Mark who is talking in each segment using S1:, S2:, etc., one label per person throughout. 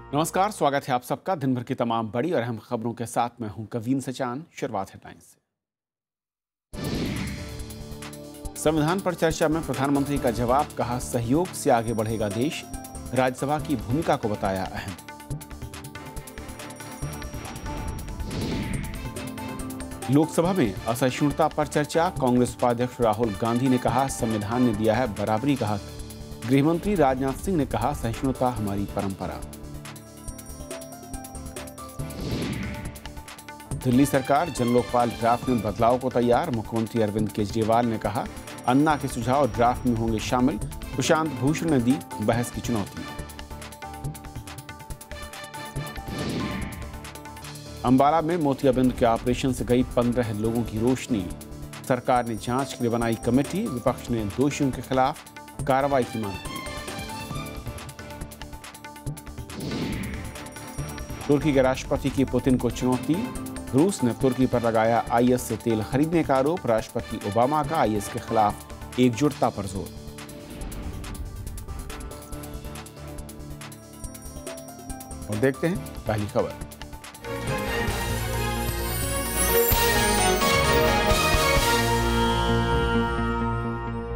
S1: नमस्कार, स्वागत है आप सबका दिन भर की तमाम बड़ी और अहम खबरों के साथ। मैं हूं कवीन सचान। शुरुआत हेडलाइंस से। संविधान पर चर्चा में प्रधानमंत्री का जवाब, कहा सहयोग से आगे बढ़ेगा देश। राज्यसभा की भूमिका को बताया अहम। लोकसभा में असहिष्णुता पर चर्चा, कांग्रेस उपाध्यक्ष राहुल गांधी ने कहा संविधान ने दिया है बराबरी का हक। गृहमंत्री राजनाथ सिंह ने कहा सहिष्णुता हमारी परंपरा। दिल्ली सरकार जन लोकपाल ड्राफ्ट में बदलाव को तैयार, मुख्यमंत्री अरविंद केजरीवाल ने कहा अन्ना के सुझाव ड्राफ्ट में होंगे शामिल। प्रशांत भूषण ने दी बहस की चुनौती। अंबाला में मोतियाबिंद के ऑपरेशन से गई 15 लोगों की रोशनी। सरकार ने जांच के लिए बनाई कमेटी, विपक्ष ने दोषियों के खिलाफ कार्रवाई की मांग की। तुर्की के राष्ट्रपति की पुतिन को चुनौती, रूस ने तुर्की पर लगाया आईएस से तेल खरीदने का आरोप। राष्ट्रपति ओबामा का आईएस के खिलाफ एकजुटता पर जोर। और देखते हैं पहली खबर।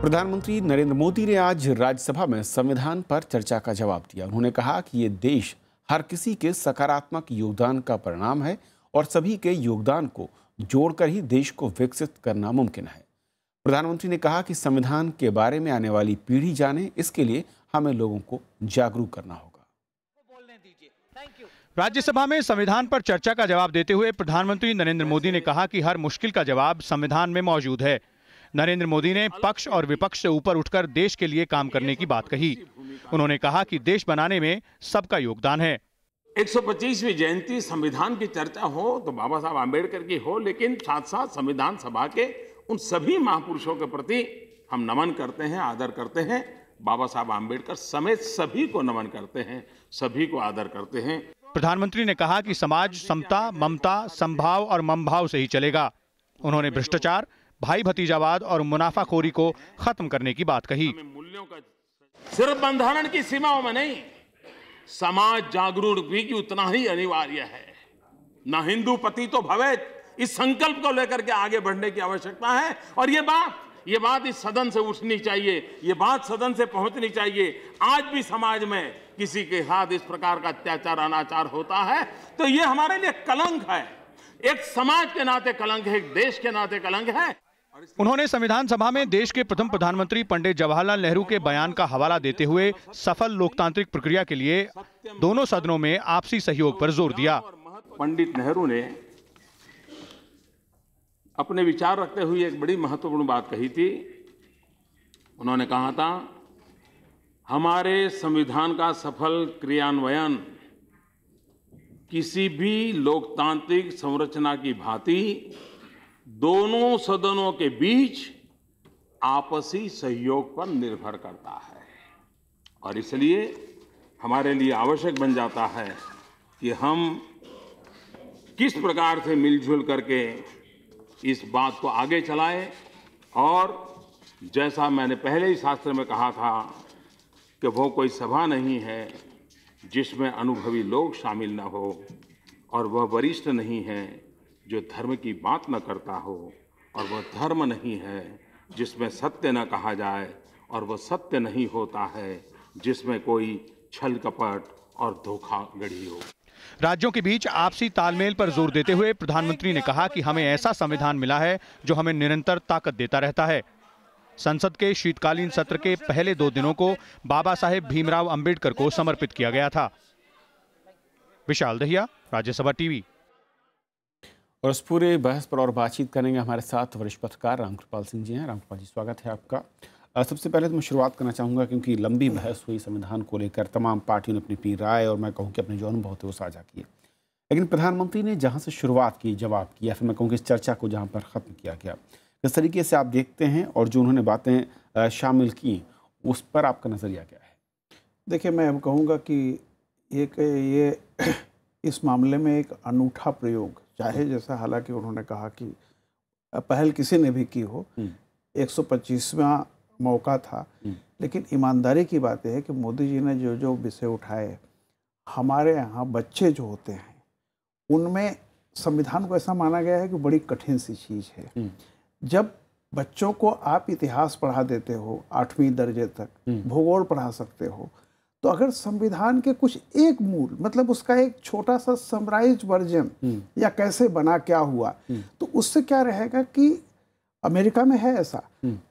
S1: प्रधानमंत्री नरेंद्र मोदी ने आज राज्यसभा में संविधान पर चर्चा का जवाब दिया। उन्होंने कहा कि ये देश हर किसी के सकारात्मक योगदान का परिणाम है और सभी के योगदान को जोड़कर ही देश को विकसित करना मुमकिन है। प्रधानमंत्री ने कहा कि संविधान के बारे में आने वाली पीढ़ी जाने, इसके लिए हमें लोगों को जागरूक करना होगा।
S2: राज्यसभा में संविधान पर चर्चा का जवाब देते हुए प्रधानमंत्री नरेंद्र मोदी ने कहा कि हर मुश्किल का जवाब संविधान में मौजूद है। नरेंद्र मोदी ने पक्ष और विपक्ष से ऊपर उठकर देश के लिए काम करने की बात कही। उन्होंने कहा कि देश बनाने में सबका योगदान है।
S3: 125वीं जयंती संविधान की चर्चा हो तो बाबा साहब आम्बेडकर की हो, लेकिन साथ साथ संविधान सभा के उन सभी महापुरुषों के प्रति हम नमन करते हैं, आदर करते हैं। बाबा साहब आम्बेडकर समेत सभी को नमन करते हैं, सभी को आदर करते हैं।
S2: प्रधानमंत्री ने कहा कि समाज समता, ममता, समभाव और ममभाव से ही चलेगा। उन्होंने भ्रष्टाचार, भाई भतीजावाद और मुनाफाखोरी को खत्म करने की बात कही।
S3: मूल्यों का सिर्फ बंधारण की सीमाओं में नहीं, समाज जागरूक भी कि उतना ही अनिवार्य है। न हिंदू पति तो भवेत, इस संकल्प को लेकर के आगे बढ़ने की आवश्यकता है। और ये बात इस सदन से उठनी चाहिए, ये बात सदन से पहुंचनी चाहिए। आज भी समाज में किसी के साथ इस प्रकार का अत्याचार, अनाचार होता है तो ये हमारे लिए कलंक है। एक समाज के नाते कलंक है, एक देश के नाते कलंक है।
S2: उन्होंने संविधान सभा में देश के प्रथम प्रधानमंत्री पंडित जवाहरलाल नेहरू के बयान का हवाला देते हुए सफल लोकतांत्रिक प्रक्रिया के लिए दोनों सदनों में आपसी सहयोग पर जोर दिया।
S3: पंडित नेहरू ने अपने विचार रखते हुए एक बड़ी महत्वपूर्ण बात कही थी। उन्होंने कहा था, हमारे संविधान का सफल क्रियान्वयन किसी भी लोकतांत्रिक संरचना की भांति दोनों सदनों के बीच आपसी सहयोग पर निर्भर करता है। और इसलिए हमारे लिए आवश्यक बन जाता है कि हम किस प्रकार से मिलजुल करके इस बात को आगे चलाएं। और जैसा मैंने पहले ही शास्त्र में कहा था कि वो कोई सभा नहीं है जिसमें अनुभवी लोग शामिल न हो, और वह वरिष्ठ नहीं है जो धर्म की बात न करता हो, और वह धर्म नहीं है जिसमें सत्य न कहा जाए, और वह सत्य नहीं होता है जिसमें कोई छल कपट और धोखाधड़ी हो।
S2: राज्यों के बीच आपसी तालमेल पर जोर देते हुए प्रधानमंत्री ने कहा कि हमें ऐसा संविधान मिला है जो हमें निरंतर ताकत देता रहता है। संसद के शीतकालीन सत्र के पहले 2 दिनों को बाबा साहेब भीमराव अंबेडकर को समर्पित किया गया था। विशाल दहिया, राज्यसभा टीवी।
S1: और इस पूरे बहस पर और बातचीत करेंगे हमारे साथ वरिष्ठ पत्रकार रामकृपाल सिंह जी हैं। रामकृपाल जी, स्वागत है आपका। सबसे पहले तो मैं शुरुआत करना चाहूँगा, क्योंकि लंबी बहस हुई संविधान को लेकर, तमाम पार्टियों ने अपनी अपनी राय और मैं कहूँ कि अपने जो अनुभव थे वो साझा किए। लेकिन प्रधानमंत्री ने जहाँ से शुरुआत की, जवाब किया, फिर मैं कहूँ कि इस चर्चा को जहाँ पर ख़त्म किया गया, किस तरीके से आप देखते हैं और जो उन्होंने बातें शामिल की उस पर आपका नज़रिया क्या है?
S4: देखिए, मैं अब कहूँगा कि ये इस मामले में एक अनूठा प्रयोग, चाहे जैसा हालांकि उन्होंने कहा कि पहल किसी ने भी की हो, 125वां मौका था, लेकिन ईमानदारी की बात है कि मोदी जी ने जो जो विषय उठाए, हमारे यहाँ बच्चे जो होते हैं उनमें संविधान को ऐसा माना गया है कि बड़ी कठिन सी चीज़ है। जब बच्चों को आप इतिहास पढ़ा देते हो 8वीं दर्जे तक, भूगोल पढ़ा सकते हो, तो अगर संविधान के कुछ एक मूल, मतलब उसका एक छोटा सा समराइज्ड वर्जन या कैसे बना, क्या हुआ, तो उससे क्या रहेगा कि अमेरिका में है ऐसा,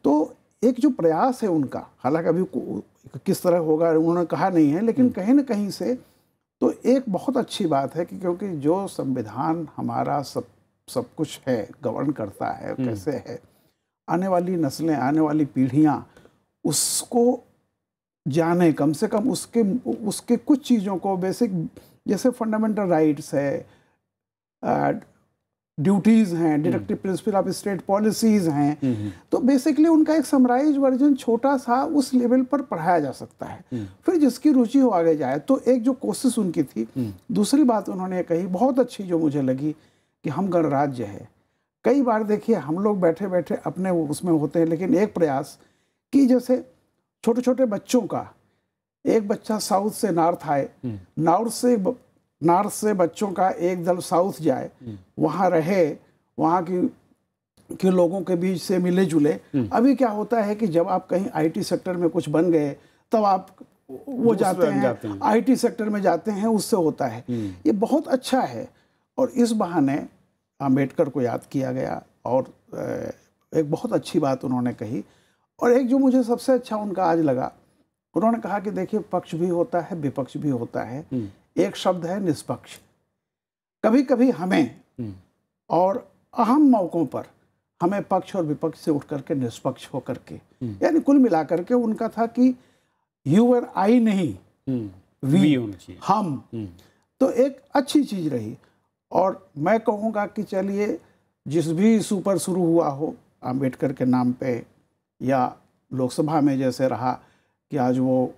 S4: तो एक जो प्रयास है उनका, हालांकि अभी किस तरह होगा उन्होंने कहा नहीं है, लेकिन कहीं ना कहीं से तो एक बहुत अच्छी बात है कि क्योंकि जो संविधान हमारा सब कुछ है, गवर्न करता है, कैसे है, आने वाली नस्लें, आने वाली पीढ़ियां उसको जाने, कम से कम उसके कुछ चीज़ों को, बेसिक जैसे फंडामेंटल राइट्स है, ड्यूटीज़ हैं, directive principle of state policies हैं, तो बेसिकली उनका एक समराइज वर्जन छोटा सा उस लेवल पर पढ़ाया जा सकता है। फिर जिसकी रुचि हो आगे जाए, तो एक जो कोशिश उनकी थी। दूसरी बात उन्होंने कही बहुत अच्छी जो मुझे लगी कि हम गणराज्य है। कई बार देखिए हम लोग बैठे बैठे अपने उसमें होते हैं, लेकिन एक प्रयास कि जैसे छोटे छोटे बच्चों का, एक बच्चा साउथ से नॉर्थ आए, नॉर्थ से बच्चों का एक दल साउथ जाए, वहाँ रहे, वहाँ के लोगों के बीच से मिले जुले। अभी क्या होता है कि जब आप कहीं आईटी सेक्टर में कुछ बन गए तब आप वो जाते हैं आईटी सेक्टर में जाते हैं, उससे होता है। ये बहुत अच्छा है। और इस बहाने अम्बेडकर को याद किया गया और एक बहुत अच्छी बात उन्होंने कही। और एक जो मुझे सबसे अच्छा उनका आज लगा, उन्होंने कहा कि देखिए पक्ष भी होता है, विपक्ष भी होता है। एक शब्द है निष्पक्ष। कभी कभी हमें और अहम मौकों पर हमें पक्ष और विपक्ष से उठ करके निष्पक्ष होकर के, यानी कुल मिलाकर के उनका था कि यू और आई नहीं, वी, हम। तो एक अच्छी चीज रही। और मैं कहूँगा कि चलिए जिस भी इशू पर शुरू हुआ हो, अम्बेडकर के नाम पे, या लोकसभा में जैसे रहा कि आज वो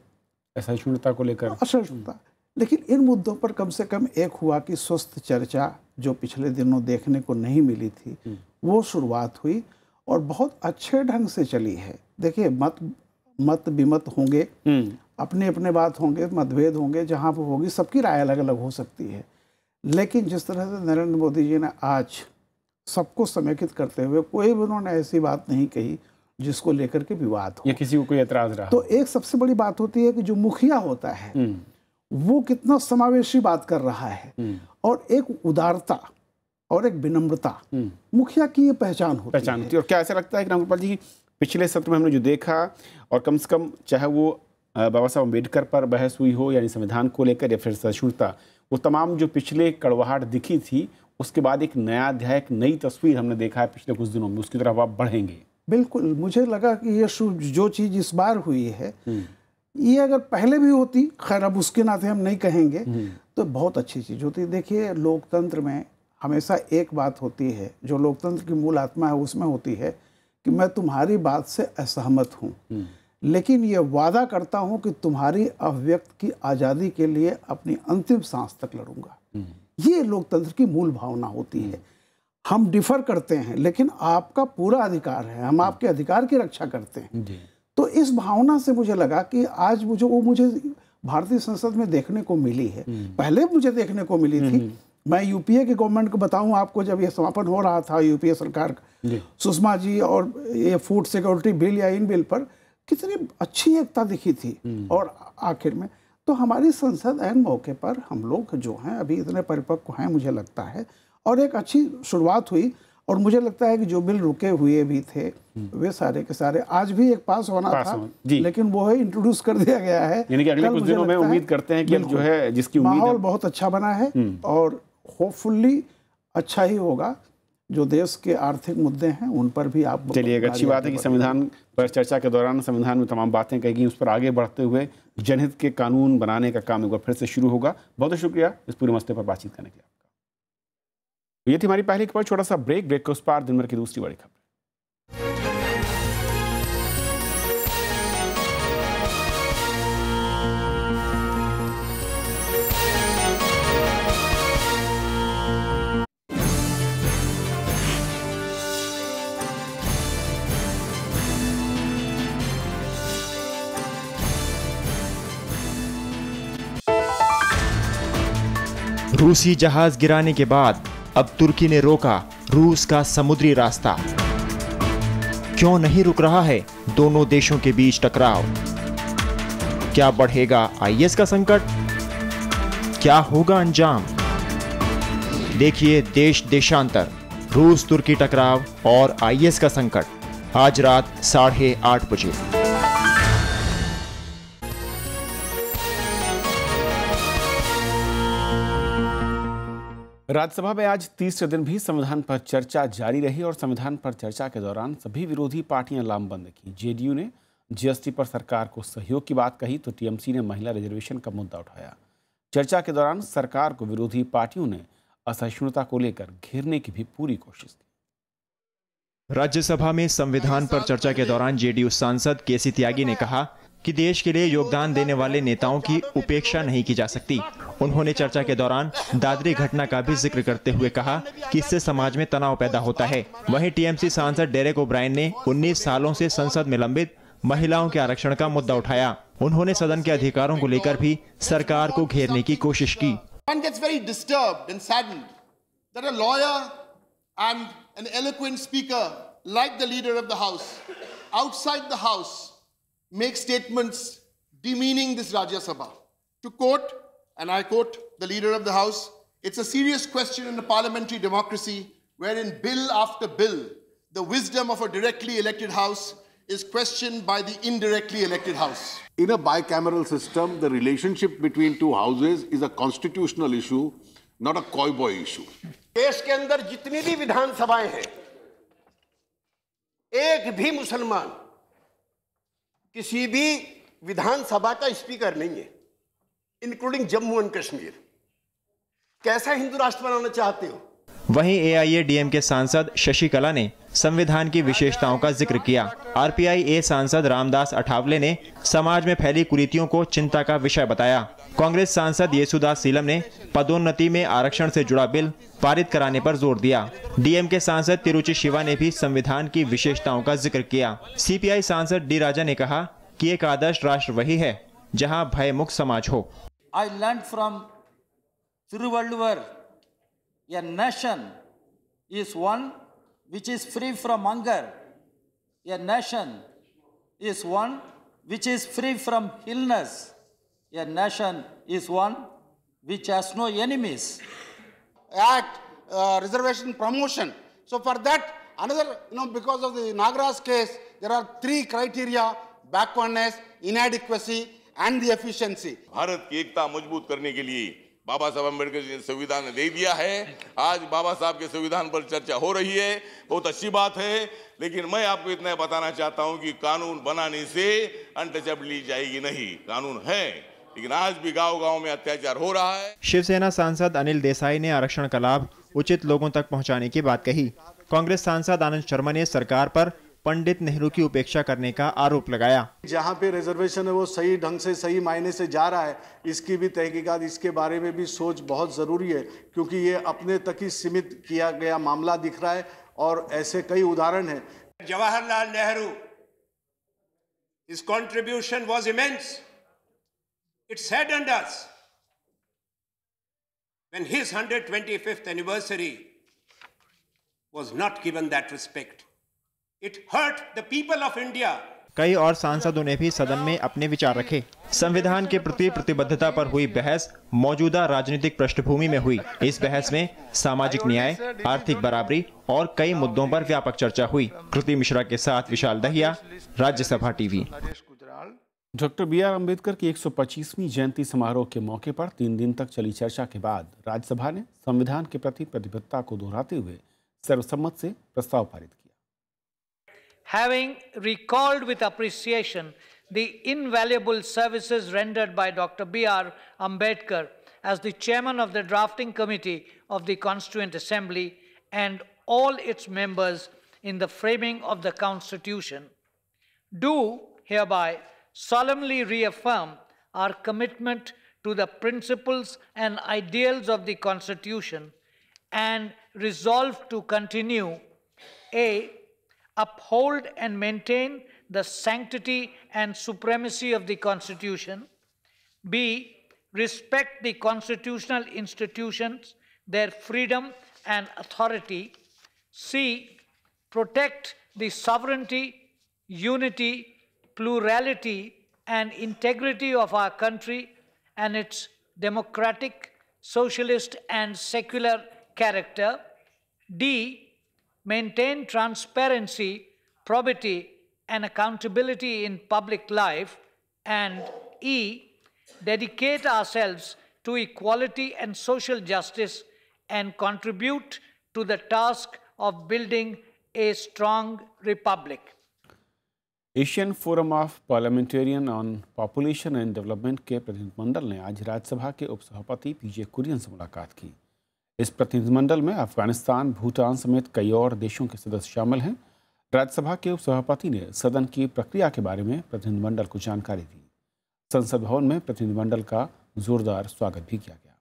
S1: असहिष्णुता को लेकर,
S4: असहिष्णुता, लेकिन इन मुद्दों पर कम से कम एक हुआ कि स्वस्थ चर्चा जो पिछले दिनों देखने को नहीं मिली थी, वो शुरुआत हुई और बहुत अच्छे ढंग से चली है। देखिए मत विमत होंगे, अपने अपने बात होंगे, मतभेद होंगे, जहाँ पर होगी सबकी राय अलग अलग हो सकती है, लेकिन जिस तरह से नरेंद्र मोदी जी ने आज सबको समेकित करते हुए, कोई भी उन्होंने ऐसी बात नहीं कही जिसको लेकर के विवाद हो
S1: या किसी को कोई एतराज रहा।
S4: तो एक सबसे बड़ी बात होती है कि जो मुखिया होता है वो कितना समावेशी बात कर रहा है, और एक उदारता और एक विनम्रता मुखिया की ये पहचान होती है।
S1: और क्या ऐसा लगता है कि रामगोपाल जी, पिछले सत्र में हमने जो देखा, और कम से कम चाहे वो बाबा साहब अम्बेडकर पर बहस हुई हो, यानी संविधान को लेकर, या फिर सहिष्णुता, वो तमाम जो पिछले कड़वाहट दिखी थी, उसके बाद एक नया अध्याय, एक नई तस्वीर हमने देखा है पिछले कुछ दिनों में, उसकी तरफ आप बढ़ेंगे।
S4: बिल्कुल, मुझे लगा कि ये जो चीज़ इस बार हुई है, ये अगर पहले भी होती, खैर अब उसके नाते हम नहीं कहेंगे, तो बहुत अच्छी चीज़ होती। देखिए लोकतंत्र में हमेशा एक बात होती है, जो लोकतंत्र की मूल आत्मा है उसमें होती है कि मैं तुम्हारी बात से असहमत हूँ, लेकिन ये वादा करता हूँ कि तुम्हारी अभिव्यक्त की आज़ादी के लिए अपनी अंतिम सांस तक लड़ूंगा। ये लोकतंत्र की मूल भावना होती है। हम डिफर करते हैं, लेकिन आपका पूरा अधिकार है, हम आपके अधिकार की रक्षा करते हैं। तो इस भावना से मुझे लगा कि आज मुझे भारतीय संसद में देखने को मिली है। पहले मुझे देखने को मिली थी, मैं यूपीए की गवर्नमेंट को बताऊं आपको, जब ये समापन हो रहा था यूपीए सरकार का, सुषमा जी और ये फूड सिक्योरिटी बिल या इन बिल पर कितनी अच्छी एकता दिखी थी। और आखिर में तो हमारी संसद ऐन मौके पर हम लोग जो हैं अभी इतने परिपक्व हैं, मुझे लगता है, और एक अच्छी शुरुआत हुई। और मुझे लगता है कि जो बिल रुके हुए भी थे वे सारे के सारे आज भी एक पास होना था, लेकिन वो है इंट्रोड्यूस कर दिया गया है।
S1: यानी कि अगले कुछ दिनों में उम्मीद करते हैं कि जो है जिसकी उम्मीद
S4: माहौल बहुत अच्छा बना है, और होपफुली अच्छा ही होगा। जो देश के आर्थिक मुद्दे हैं उन पर भी आप,
S1: चलिए एक अच्छी बात है कि संविधान पर चर्चा के दौरान संविधान में तमाम बातें कही गई, उस पर आगे बढ़ते हुए जनहित के कानून बनाने का काम एक बार फिर से शुरू होगा। बहुत बहुत शुक्रिया इस पूरे मसले पर बातचीत करने के लिए आपका। ये थी हमारी पहली खबर। छोटा सा ब्रेक के उस पार दिन भर की दूसरी बड़ी खबर।
S5: रूसी जहाज गिराने के बाद अब तुर्की ने रोका रूस का समुद्री रास्ता। क्यों नहीं रुक रहा है दोनों देशों के बीच टकराव? क्या बढ़ेगा आईएस का संकट? क्या होगा अंजाम? देखिए देश देशांतर, रूस तुर्की टकराव और आईएस का संकट, आज रात 8:30 बजे।
S1: राज्यसभा में आज तीसरे दिन भी संविधान पर चर्चा जारी रही और संविधान पर चर्चा के दौरान सभी विरोधी पार्टियां लामबंद की। जेडीयू ने जीएसटी पर सरकार को सहयोग की बात कही तो टीएमसी ने महिला रिजर्वेशन का मुद्दा उठाया। चर्चा के दौरान सरकार को विरोधी पार्टियों ने असहिष्णुता को लेकर घेरने की भी पूरी कोशिश की।
S5: राज्यसभा में संविधान पर चर्चा के दौरान जेडीयू सांसद केसी त्यागी ने कहा कि देश के लिए योगदान देने वाले नेताओं की उपेक्षा नहीं की जा सकती। उन्होंने चर्चा के दौरान दादरी घटना का भी जिक्र करते हुए कहा कि इससे समाज में तनाव पैदा होता है। वहीं टीएमसी सांसद डेरेक ओब्रायन ने 19 सालों से संसद में लंबित महिलाओं के आरक्षण का मुद्दा उठाया। उन्होंने सदन के अधिकारों को लेकर भी सरकार को घेरने की कोशिश की।
S6: One gets very disturbed and saddened that a lawyer and an eloquent speaker like the leader of the house outside the house make statements demeaning this Rajya Sabha. To quote, and I quote the leader of the house, it's a serious question in a parliamentary democracy wherein bill after bill, the wisdom of a directly elected house is questioned by the indirectly elected house.
S7: In a bicameral system, the relationship between two houses is a constitutional issue, not a cowboy issue.
S8: देश के अंदर जितनी भी विधानसभाएं हैं, एक भी मुसलमान किसी भी विधानसभा का स्पीकर नहीं है, इंक्लूडिंग जम्मू एंड कश्मीर। कैसा हिंदू राष्ट्र बनाना चाहते हो?
S5: वहीं एआईएडीएमके सांसद शशिकला ने संविधान की विशेषताओं का जिक्र किया। आरपीआई सांसद रामदास अठावले ने समाज में फैली कुरीतियों को चिंता का विषय बताया। कांग्रेस सांसद येसुदास सीलम ने पदोन्नति में आरक्षण से जुड़ा बिल पारित कराने पर जोर दिया। डीएमके सांसद तिरुचि शिवा ने भी संविधान की विशेषताओं का जिक्र किया। सीपीआई सांसद डी राजा ने कहा कि एक आदर्श राष्ट्र वही है जहां भय मुक्त समाज हो।
S9: I learned from Thiruvalluvar, a nation is one which is free from hunger. A nation is one which is free from illness. A nation is one which has no enemies.
S6: Act, reservation promotion. So for that, another, because of the Nagaraj case, there are 3 criteria: backwardness, inadequacy, and the efficiency.
S10: Bharat की एकता मजबूत करने के लिए बाबा साहब अम्बेडकर जी ने संविधान दे दिया है। आज बाबा साहब के संविधान पर चर्चा हो रही है, बहुत अच्छी बात है। लेकिन मैं आपको इतना बताना चाहता हूं कि कानून बनाने से अनटचेबिलिटी जाएगी नहीं। कानून है, लेकिन आज भी गांव-गांव में अत्याचार हो रहा है।
S5: शिवसेना सांसद अनिल देसाई ने आरक्षण का लाभ उचित लोगों तक पहुंचाने की बात कही। कांग्रेस सांसद आनंद शर्मा ने सरकार पर पंडित नेहरू की उपेक्षा करने का आरोप लगाया।
S11: जहां पे रिजर्वेशन है वो सही ढंग से, सही मायने से जा रहा है, इसकी भी तहकीकात, इसके बारे में भी सोच बहुत जरूरी है, क्योंकि ये अपने तक ही सीमित किया गया मामला दिख रहा है और ऐसे कई उदाहरण हैं।
S8: Jawaharlal Nehru, his contribution was immense. It saddened us when his 125th anniversary was not given that respect. It hurt the people of India.
S5: कई और सांसदों ने भी सदन में अपने विचार रखे। संविधान के प्रति प्रतिबद्धता पर हुई बहस मौजूदा राजनीतिक पृष्ठभूमि में हुई। इस बहस में सामाजिक न्याय, आर्थिक बराबरी और कई मुद्दों पर व्यापक चर्चा हुई। कृति मिश्रा के साथ Vishal Dahiya, Rajya Sabha TV.
S1: Doctor B R. Ambedkar की 125वीं जयंती समारोह के मौके पर 3 दिन तक चली चर्चा के बाद राज्यसभा ने संविधान के प्रति प्रतिबद्धता को दोहराते हुए सर्वसम्मत से प्रस्ताव पारित किया।
S12: Having recalled with appreciation the invaluable services rendered by Dr. B.R. Ambedkar as the chairman of the drafting committee of the Constituent Assembly and all its members in the framing of the Constitution, do hereby solemnly reaffirm our commitment to the principles and ideals of the Constitution and resolve to continue a uphold and maintain the sanctity and supremacy of the Constitution. B. respect the constitutional institutions, their freedom and authority. C, protect the sovereignty, unity, plurality and integrity of our country and its democratic, socialist and secular character. D, maintain transparency, probity and accountability in public life. And E, dedicate ourselves to equality and social justice and contribute to the task of building a strong republic.
S1: Asian forum of parliamentarian on population and development के प्रतिनिधिमंडल ने आज राज्यसभा के उपसभापति पीजे कुरियन से मुलाकात की। इस प्रतिनिधिमंडल में अफगानिस्तान, भूटान समेत कई और देशों के सदस्य शामिल हैं। राज्यसभा के उपसभापति ने सदन की प्रक्रिया के बारे में प्रतिनिधिमंडल को जानकारी दी। संसद भवन में प्रतिनिधिमंडल का जोरदार स्वागत भी किया गया।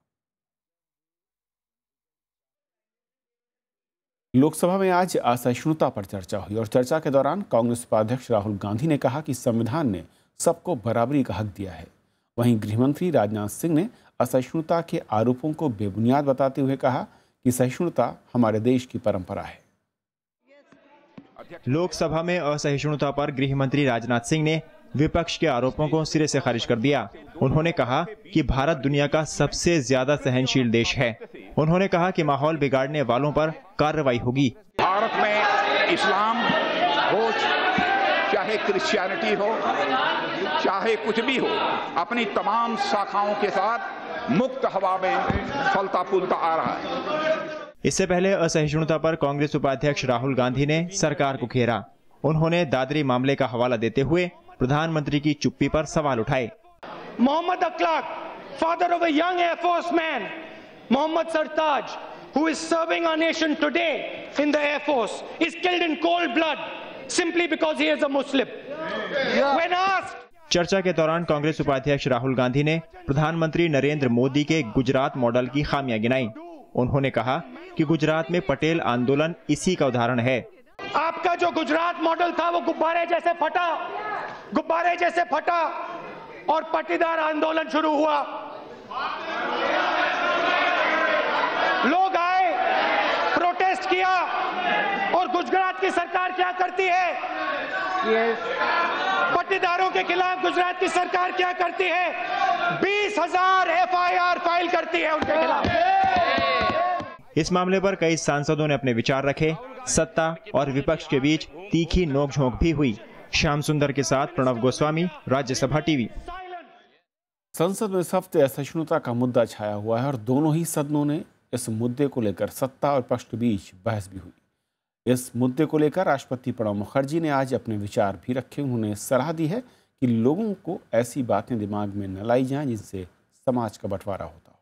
S1: लोकसभा में आज असहिष्णुता पर चर्चा हुई और चर्चा के दौरान कांग्रेस उपाध्यक्ष राहुल गांधी ने कहा कि संविधान ने सबको बराबरी का हक दिया है। वहीं गृहमंत्री राजनाथ सिंह ने असहिष्णुता के आरोपों को बेबुनियाद बताते हुए कहा कि सहिष्णुता हमारे देश की परंपरा है।
S5: लोकसभा में असहिष्णुता पर गृहमंत्री राजनाथ सिंह ने विपक्ष के आरोपों को सिरे से खारिज कर दिया। उन्होंने कहा कि भारत दुनिया का सबसे ज्यादा सहनशील देश है। उन्होंने कहा कि माहौल बिगाड़ने वालों पर कार्रवाई होगी।
S13: भारत में इस्लाम हो, चाहे क्रिश्चियनिटी हो, चाहे कुछ भी हो, अपनी तमाम शाखाओं के साथ मुक्त हवा में फलता फूलता आ रहा है।
S5: इससे पहले असहिष्णुता पर कांग्रेस उपाध्यक्ष राहुल गांधी ने सरकार को घेरा। उन्होंने दादरी मामले का हवाला देते हुए प्रधानमंत्री की चुप्पी पर सवाल उठाए।
S14: Mohammad Akhlaq, father of a young air force man, Mohammad Sartaj, who is serving our nation today in the Air Force, is killed in cold blood simply because he is a Muslim. When asked,
S5: चर्चा के दौरान कांग्रेस उपाध्यक्ष राहुल गांधी ने प्रधानमंत्री नरेंद्र मोदी के गुजरात मॉडल की खामियां गिनाई। उन्होंने कहा कि गुजरात में पटेल आंदोलन इसी का उदाहरण है।
S14: आपका जो गुजरात मॉडल था वो गुब्बारे जैसे फटा और पटीदार आंदोलन शुरू हुआ। लोग आए, प्रोटेस्ट किया और गुजरात की सरकार क्या करती है? पट्टीदारों के खिलाफ गुजरात की सरकार क्या करती है? 20,000 FIR फाइल करती है उनके खिलाफ।
S5: इस मामले पर कई सांसदों ने अपने विचार रखे। सत्ता और विपक्ष के बीच तीखी नोकझोंक भी हुई। श्याम सुंदर के साथ प्रणव गोस्वामी, राज्यसभा टीवी।
S1: संसद में इस हफ्ते असहिष्णुता का मुद्दा छाया हुआ है और दोनों ही सदनों ने इस मुद्दे को लेकर सत्ता और पक्ष के बीच बहस भी हुई। इस मुद्दे को लेकर राष्ट्रपति प्रणब मुखर्जी ने आज अपने विचार भी रखे। उन्होंने सलाह दी है कि लोगों को ऐसी बातें दिमाग में न लाई जाएं जिनसे समाज का बंटवारा होता हो।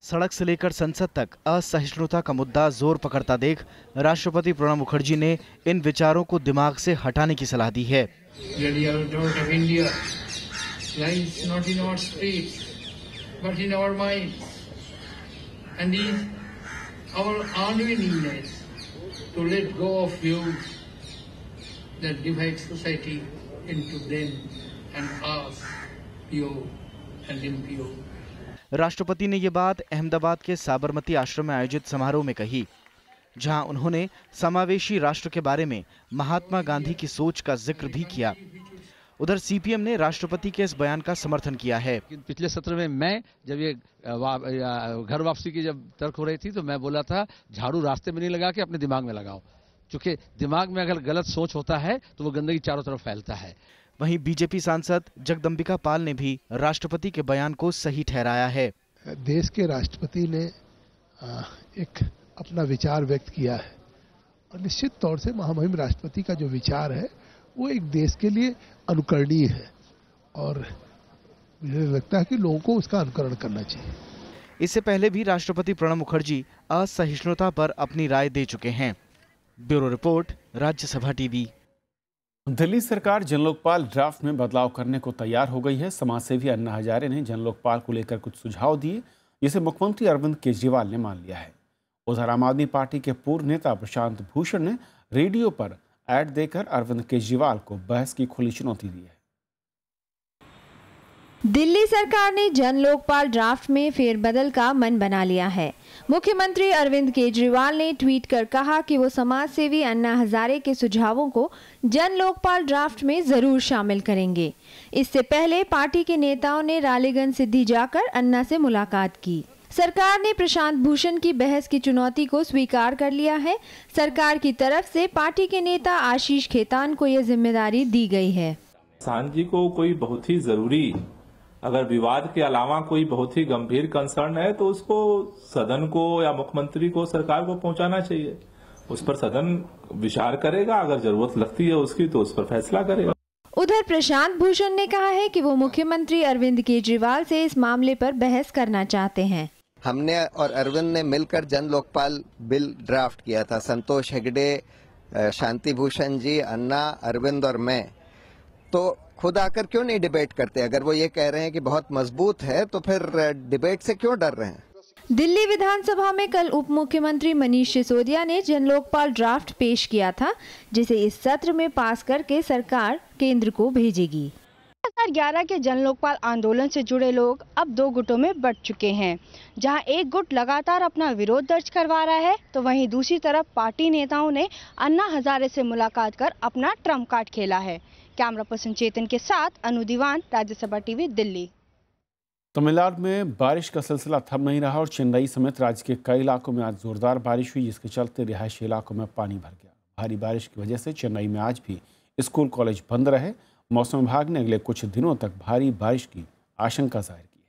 S15: सड़क से लेकर संसद तक असहिष्णुता का मुद्दा जोर पकड़ता देख राष्ट्रपति प्रणब मुखर्जी ने इन विचारों को दिमाग से हटाने की सलाह दी है।
S16: And is our unwillingness to let go of views that divide society into them and us, pure and impure.
S15: राष्ट्रपति ने ये बात अहमदाबाद के साबरमती आश्रम में आयोजित समारोह में कही, जहां उन्होंने समावेशी राष्ट्र के बारे में महात्मा गांधी की सोच का जिक्र भी किया। उधर सीपीएम ने राष्ट्रपति के इस बयान का समर्थन किया है।
S17: पिछले सत्र में मैं जब ये घर वापसी की जब तर्क हो रही थी तो मैं बोला था झाड़ू रास्ते में नहीं लगा के अपने दिमाग में लगाओ, क्योंकि दिमाग में अगर गलत सोच होता है तो वो गंदगी चारों तरफ फैलता है।
S15: वहीं बीजेपी सांसद जगदम्बिका पाल ने भी राष्ट्रपति के बयान को सही ठहराया है।
S18: देश के राष्ट्रपति ने एक अपना विचार व्यक्त किया है और निश्चित तौर से महामहिम राष्ट्रपति का जो विचार है वो एक देश के लिए अनुकरणीय है और मुझे लगता है कि लोगों को उसका अनुकरण करना चाहिए।
S15: इससे पहले भी राष्ट्रपति प्रणब मुखर्जी असहिष्णुता पर अपनी राय दे चुके हैं। Bureau report, Rajya Sabha TV.
S1: Delhi सरकार जनलोकपाल ड्राफ्ट में बदलाव करने को तैयार हो गई है। समाजसेवी अन्ना हजारे ने जनलोकपाल को लेकर कुछ सुझाव दिए, जिसे मुख्यमंत्री अरविंद केजरीवाल ने मान लिया है। उधर आम आदमी पार्टी के पूर्व नेता प्रशांत भूषण ने रेडियो पर ऐड देकर अरविंद केजरीवाल को बहस की खुली चुनौती दी है।
S19: दिल्ली सरकार ने जन लोकपाल ड्राफ्ट में फेरबदल का मन बना लिया है। मुख्यमंत्री अरविंद केजरीवाल ने ट्वीट कर कहा कि वो समाज सेवी अन्ना हजारे के सुझावों को जन लोकपाल ड्राफ्ट में जरूर शामिल करेंगे। इससे पहले पार्टी के नेताओं ने रालेगंज सिद्धि जाकर अन्ना से मुलाकात की। सरकार ने प्रशांत भूषण की बहस की चुनौती को स्वीकार कर लिया है। सरकार की तरफ से पार्टी के नेता आशीष खेतान को यह जिम्मेदारी दी गई है।
S20: किसान जी को कोई बहुत ही जरूरी, अगर विवाद के अलावा कोई बहुत ही गंभीर कंसर्न है तो उसको सदन को या मुख्यमंत्री को, सरकार को पहुंचाना चाहिए। उस पर सदन विचार करेगा, अगर जरूरत लगती है उसकी तो उस पर फैसला करेगा।
S19: उधर प्रशांत भूषण ने कहा है कि वो मुख्यमंत्री अरविंद केजरीवाल से इस मामले पर बहस करना चाहते हैं।
S21: हमने और अरविंद ने मिलकर जन लोकपाल बिल ड्राफ्ट किया था। संतोष हेगड़े, शांति भूषण जी, अन्ना, अरविंद और मैं। तो खुद आकर क्यों नहीं डिबेट करते? अगर वो ये कह रहे हैं कि बहुत मजबूत है तो फिर डिबेट से क्यों डर रहे हैं?
S19: दिल्ली विधानसभा में कल उप मुख्यमंत्री मनीष सिसोदिया ने जन लोकपाल ड्राफ्ट पेश किया था, जिसे इस सत्र में पास करके सरकार केंद्र को भेजेगी।
S22: 2011 के जन लोकपाल आंदोलन से जुड़े लोग अब 2 गुटों में बंट चुके हैं। जहां एक गुट लगातार अपना विरोध दर्ज करवा रहा है तो वहीं दूसरी तरफ पार्टी नेताओं ने अन्ना हजारे से मुलाकात कर अपना ट्रम्प कार्ड खेला है। कैमरा पर्सन चेतन के साथ अनु दीवान, राज्यसभा टीवी, दिल्ली।
S1: तमिलनाडु में बारिश का सिलसिला थम नहीं रहा और चेन्नई समेत राज्य के कई इलाकों में आज जोरदार बारिश हुई, जिसके चलते रिहायशी इलाकों में पानी भर गया। भारी बारिश की वजह से चेन्नई में आज भी स्कूल कॉलेज बंद रहे। मौसम विभाग ने अगले कुछ दिनों तक भारी बारिश की आशंका जाहिर की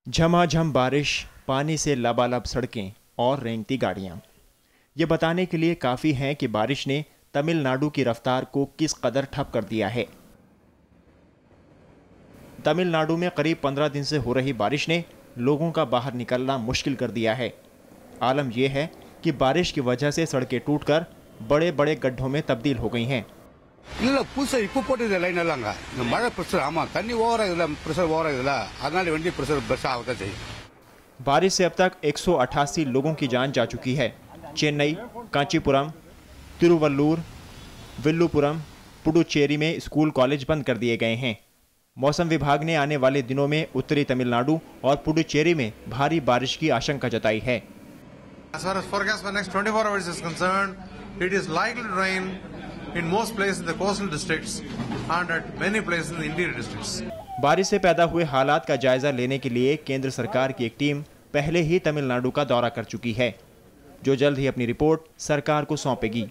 S1: है।
S5: झमाझम बारिश, पानी से लबालब सड़कें और रेंगती गाड़ियां, ये बताने के लिए काफ़ी है कि बारिश ने तमिलनाडु की रफ्तार को किस कदर ठप कर दिया है। तमिलनाडु में करीब 15 दिन से हो रही बारिश ने लोगों का बाहर निकलना मुश्किल कर दिया है। आलम यह है कि बारिश की वजह से सड़कें टूटकर बड़े बड़े गड्ढों में तब्दील हो गई हैं। बारिश से अब तक 188 लोगों की जान जा चुकी है। चेन्नई, कांचीपुरम, तिरुवल्लुर, विल्लुपुरम, पुडुचेरी में स्कूल कॉलेज बंद कर दिए गए हैं। मौसम विभाग ने आने वाले दिनों में उत्तरी तमिलनाडु और पुडुचेरी में भारी बारिश की आशंका जताई है।
S23: As far as forecast for next 24 hours is concerned, it is likely to rain in most places in the coastal districts and at many places in the interior districts.
S5: बारिश से पैदा हुए हालात का जायजा लेने के लिए केंद्र सरकार की एक टीम पहले ही तमिलनाडु का दौरा कर चुकी है, जो जल्द ही अपनी रिपोर्ट सरकार को सौंपेगी।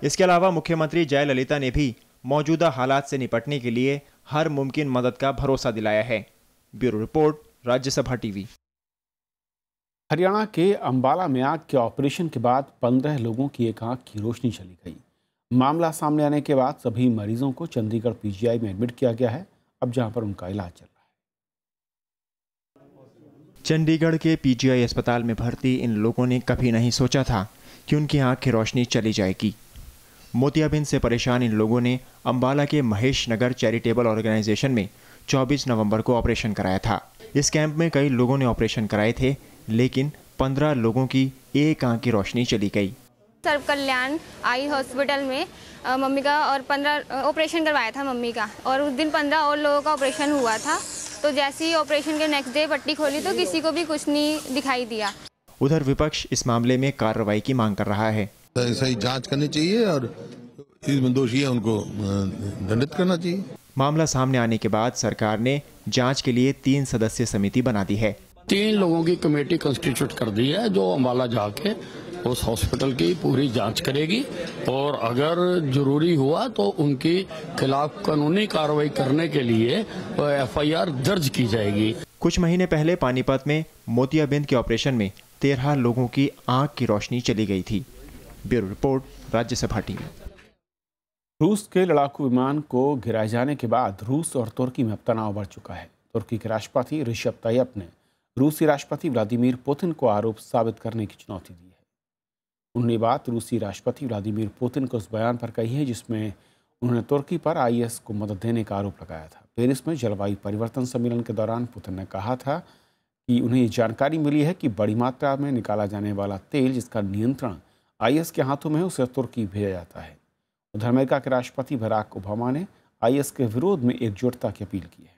S5: इसके अलावा मुख्यमंत्री जयललिता ने भी मौजूदा हालात से निपटने के लिए हर मुमकिन मदद का भरोसा दिलाया है। Bureau report, Rajya Sabha TV.
S1: Haryana के अंबाला में आग के ऑपरेशन के बाद 15 लोगों की एक आंख की रोशनी चली गई। मामला सामने आने के बाद सभी मरीजों को चंडीगढ़ पीजीआई में एडमिट किया गया है, अब जहां पर उनका इलाज चल रहा है।
S5: चंडीगढ़ के पीजीआई अस्पताल में भर्ती इन लोगों ने कभी नहीं सोचा था कि उनकी आंख की रोशनी चली जाएगी। मोतियाबिंद से परेशान इन लोगों ने अंबाला के महेश नगर चैरिटेबल ऑर्गेनाइजेशन में 24 नवंबर को ऑपरेशन कराया था। इस कैंप में कई लोगों ने ऑपरेशन कराए थे, लेकिन 15 लोगों की एक आंख की रोशनी चली गई।
S24: सर्व कल्याण आई हॉस्पिटल में मम्मी का और 15 ऑपरेशन करवाया था मम्मी का, और उस दिन 15 और लोगों का ऑपरेशन हुआ था। तो जैसे ही ऑपरेशन के नेक्स्ट डे पट्टी खोली तो किसी को भी कुछ नहीं दिखाई दिया।
S5: उधर विपक्ष इस मामले में कार्रवाई की मांग कर रहा है।
S25: सही जांच करनी चाहिए और इसमें दोषी है उनको दंडित करना चाहिए।
S5: मामला सामने आने के बाद सरकार ने जांच के लिए 3 सदस्यीय समिति बना दी है।
S26: 3 लोगों की कमेटी कंस्टिट्यूट कर दी है, जो अंबाला जाके उस हॉस्पिटल की पूरी जांच करेगी और अगर जरूरी हुआ तो उनके खिलाफ कानूनी कार्रवाई करने के लिए एफआईआर दर्ज की जाएगी।
S5: कुछ महीने पहले पानीपत में मोतियाबिंद के ऑपरेशन में 13 लोगों की आंख की रोशनी चली गई थी। Bureau report, Rajya Sabha TV.
S1: रूस के लड़ाकू विमान को गिराए जाने के बाद रूस और तुर्की में अब तनाव बढ़ चुका है। तुर्की के राष्ट्रपति ऋषभ तैयब ने रूसी राष्ट्रपति व्लादिमीर पुतिन को आरोप साबित करने की चुनौती दी है। उन्होंने बात रूसी राष्ट्रपति व्लादिमीर पुतिन को उस बयान पर कही है जिसमें उन्होंने तुर्की पर आईएस को मदद देने का आरोप लगाया था। पेरिस में जलवायु परिवर्तन सम्मेलन के दौरान पुतिन ने कहा था कि उन्हें जानकारी मिली है कि बड़ी मात्रा में निकाला जाने वाला तेल जिसका नियंत्रण आईएस के हाथों में है उसे तुर्की भेजा जाता है। उधर अमेरिका के राष्ट्रपति बराक ओबामा ने आईएस के विरोध में एकजुटता की अपील की है।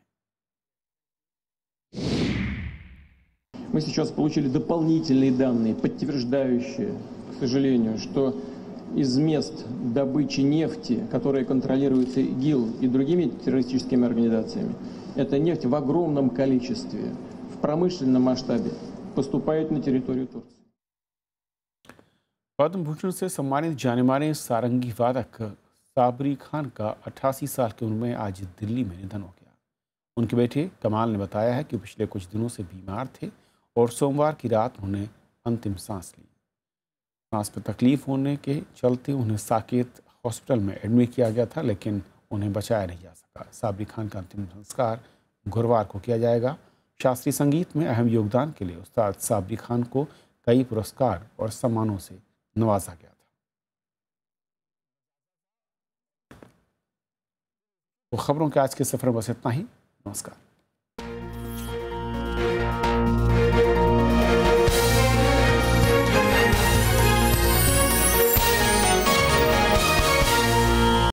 S2: Мы сейчас получили дополнительные данные, подтверждающие, к сожалению, что из мест добычи нефти, которые контролируются ИГИЛ и другими террористическими организациями, эта нефть в огромном количестве, в промышленном масштабе поступает на территорию Турции.
S1: पद्म भूषण से सम्मानित जाने माने सारंगी वादक साबरी खान का 88 साल की उम्र में आज दिल्ली में निधन हो गया। उनके बेटे कमाल ने बताया है कि पिछले कुछ दिनों से बीमार थे और सोमवार की रात उन्हें अंतिम सांस ली। सांस में तकलीफ होने के चलते उन्हें साकेत हॉस्पिटल में एडमिट किया गया था, लेकिन उन्हें बचाया नहीं जा सका। साबरी खान का अंतिम संस्कार गुरुवार को किया जाएगा। शास्त्रीय संगीत में अहम योगदान के लिए उस्ताद साबरी खान को कई पुरस्कार और सम्मानों से नवाजा गया था। तो खबरों के आज के सफर में बस इतना ही। नमस्कार।